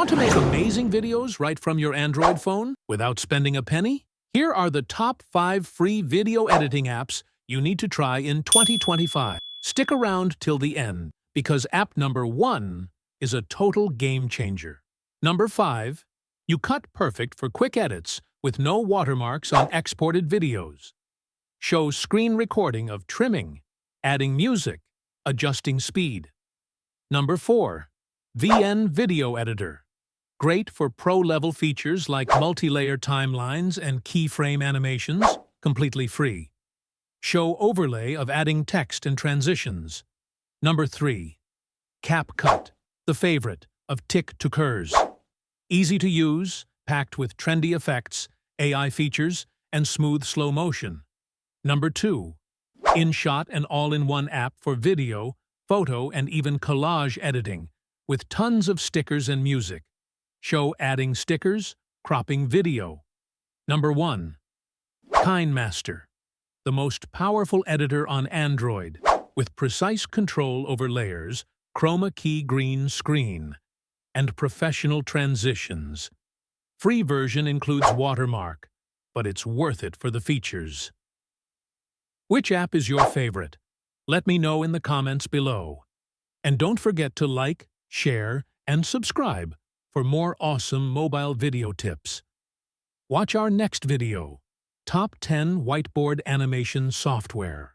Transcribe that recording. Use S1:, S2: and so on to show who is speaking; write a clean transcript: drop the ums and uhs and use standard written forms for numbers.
S1: Want to make amazing videos right from your Android phone without spending a penny? Here are the top 5 free video editing apps you need to try in 2025. Stick around till the end, because app number 1 is a total game changer. Number 5. YouCut Perfect for quick edits with no watermarks on exported videos. Shows screen recording of trimming, adding music, adjusting speed. Number 4. VN Video Editor. Great for pro-level features like multi-layer timelines and keyframe animations, completely free. Show overlay of adding text and transitions. Number 3. CapCut, the favorite of TikTokers. Easy to use, packed with trendy effects, AI features, and smooth slow motion. Number 2. InShot, an all-in-one app for video, photo, and even collage editing, with tons of stickers and music. Show adding stickers, cropping video. Number 1. KineMaster, the most powerful editor on Android, with precise control over layers, chroma key green screen, and professional transitions. Free version includes watermark, but it's worth it for the features. Which app is your favorite? Let me know in the comments below. And don't forget to like, share, and subscribe for more awesome mobile video tips. Watch our next video, Top 10 Whiteboard Animation Software.